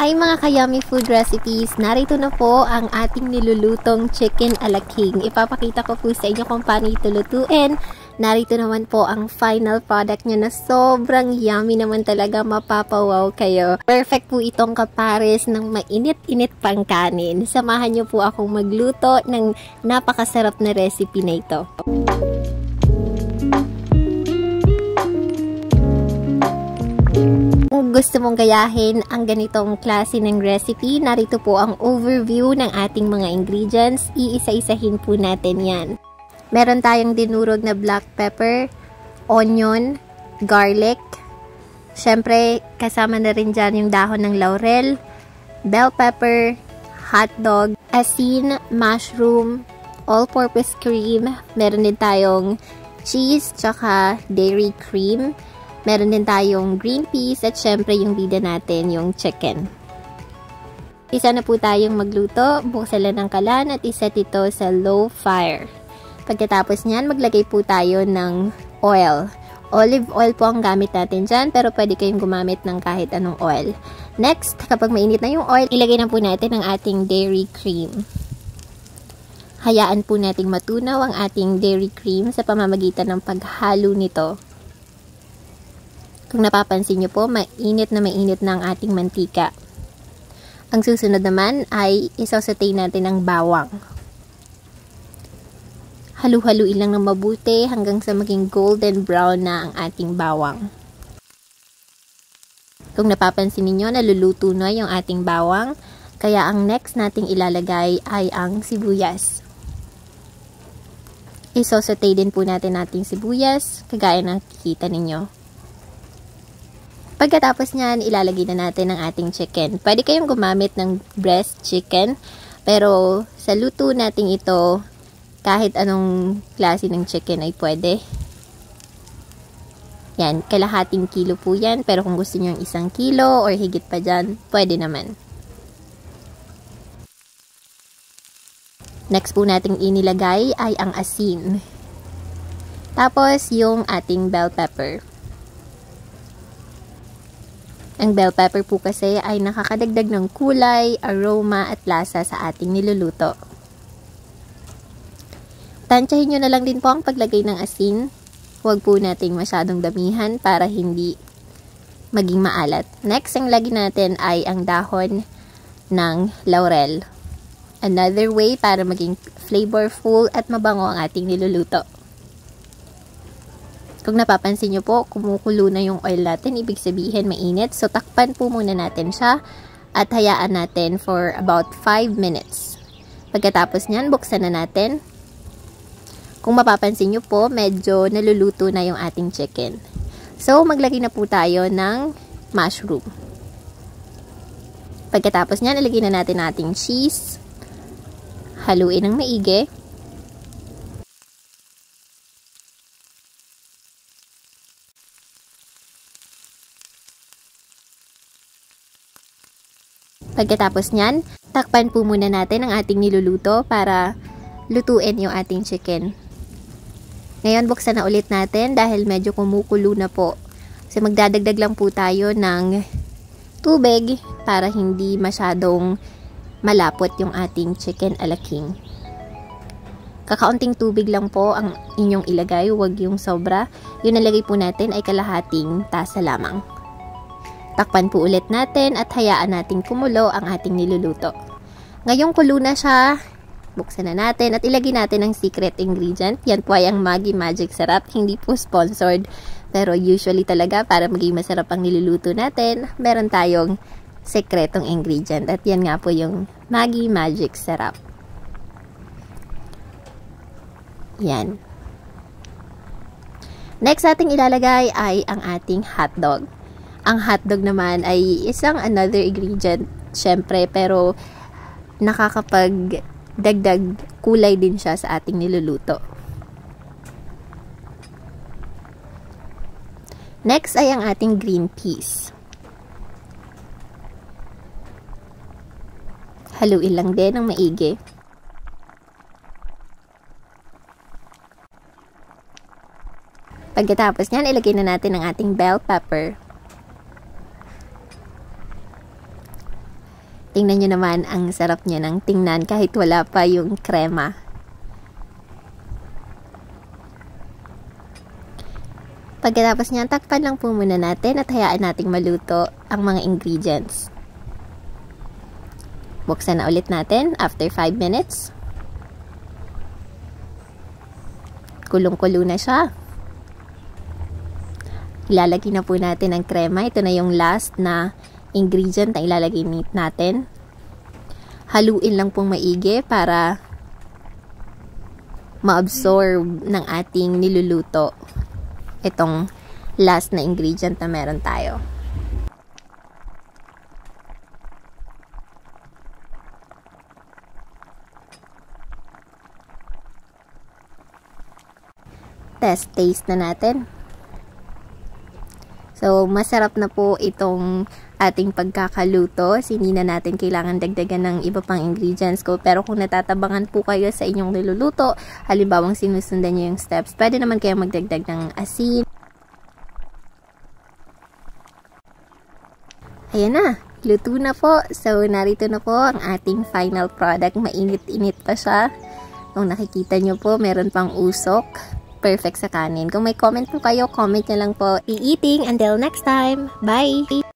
Ay mga ka-yummy food recipes, narito na po ang ating nilulutong chicken a la king. Ipapakita ko po sa inyo kung paano ito lutuin. Narito naman po ang final product niya na sobrang yummy naman talaga, mapapawaw kayo. Perfect po itong kapares ng mainit-init pang kanin. Samahan niyo po akong magluto ng napakasarap na recipe na ito. Kung gusto mong gayahin ang ganitong klase ng recipe, narito po ang overview ng ating mga ingredients. Iisa-isahin po natin yan. Meron tayong dinurog na black pepper, onion, garlic. Syempre, kasama na rin dyan yung dahon ng laurel, bell pepper, hotdog, asin, mushroom, all-purpose cream. Meron din tayong cheese, tsaka dairy cream. Meron din tayong green peas at syempre yung bida natin, yung chicken. Isa na po tayong magluto, buksan lang ng kalan at iset ito sa low fire. Pagkatapos niyan, maglagay po tayo ng oil. Olive oil po ang gamit natin dyan, pero pwede kayong gumamit ng kahit anong oil. Next, kapag mainit na yung oil, ilagay na po natin ang ating dairy cream. Hayaan po nating matunaw ang ating dairy cream sa pamamagitan ng paghalo nito. Kung napapansin nyo po, mainit na ang ating mantika. Ang susunod naman ay isasaute natin ang bawang. Halu-haluin lang ng mabuti hanggang sa maging golden brown na ang ating bawang. Kung napapansin niyo, naluluto na yung ating bawang, kaya ang next nating ilalagay ay ang sibuyas. Isasaute din po natin ating sibuyas, kagaya ng kikita ninyo. Pagkatapos niyan, ilalagay na natin ang ating chicken. Pwede kayong gumamit ng breast chicken, pero sa luto natin ito, kahit anong klase ng chicken ay pwede. Yan, kalahating kilo po yan, pero kung gusto niyo yung 1 kilo or higit pa dyan, pwede naman. Next po nating inilagay ay ang asin. Tapos yung ating bell pepper. Ang bell pepper po kasi ay nakakadagdag ng kulay, aroma at lasa sa ating niluluto. Tansyahin nyo na lang din po ang paglagay ng asin. Huwag po nating masyadong damihan para hindi maging maalat. Next, ang lagi natin ay ang dahon ng laurel. Another way para maging flavorful at mabango ang ating niluluto. Kung napapansin nyo po, kumukulo na yung oil natin, ibig sabihin mainit. So, takpan po muna natin siya at hayaan natin for about 5 minutes. Pagkatapos nyan, buksan na natin. Kung mapapansin nyo po, medyo naluluto na yung ating chicken. So, maglagay na po tayo ng mushroom. Pagkatapos nyan, ilagay na natin ating cheese. Haluin ng maigi. Pagkatapos nyan, takpan po muna natin ang ating niluluto para lutuin yung ating chicken. Ngayon, buksan na ulit natin dahil medyo kumukulo na po. So, magdadagdag lang po tayo ng tubig para hindi masyadong malapot yung ating chicken a la king. Kakaunting tubig lang po ang inyong ilagay, huwag yung sobra. Yung nalagay po natin ay kalahating tasa lamang. Takpan po ulit natin at hayaan nating kumulo ang ating niluluto. Ngayong kulo na siya, buksan na natin at ilagay natin ang secret ingredient. Yan po ay ang Maggi Magic Sarap. Hindi po sponsored, pero usually talaga para maging masarap ang niluluto natin, meron tayong sekretong ingredient. At yan nga po yung Maggi Magic Sarap. Yan. Next ating ilalagay ay ang ating hotdog. Ang hotdog naman ay isang another ingredient, syempre, pero nakakapagdagdag kulay din siya sa ating niluluto. Next ay ang ating green peas. Haluin lang din ng maigi. Pagkatapos niyan, ilagay na natin ang ating bell pepper. Tingnan nyo naman, ang sarap niya ng tingnan kahit wala pa yung krema. Pagkatapos niyan, takpan lang po muna natin at hayaan nating maluto ang mga ingredients. Buksan na ulit natin after 5 minutes. Kulong-kulo na siya. Ilalagay na po natin ang krema. Ito na yung last na ingredient na ilalagay natin. Haluin lang pong maigi para ma-absorb ng ating niluluto itong last na ingredient na meron tayo. Taste na natin. So, masarap na po itong ating pagkakaluto. Hindi na natin kailangan dagdagan ng iba pang ingredients ko. Pero kung natatabangan po kayo sa inyong niluluto, halimbawang sinusundan nyo yung steps, pwede naman kayo magdagdag ng asin. Ayan na, luto na po. So, narito na po ang ating final product. Mainit-init pa siya. Kung nakikita nyo po, meron pang usok. Perfect sa kanin. Kung may comment po kayo, comment nyo lang po. Eating. Until next time. Bye!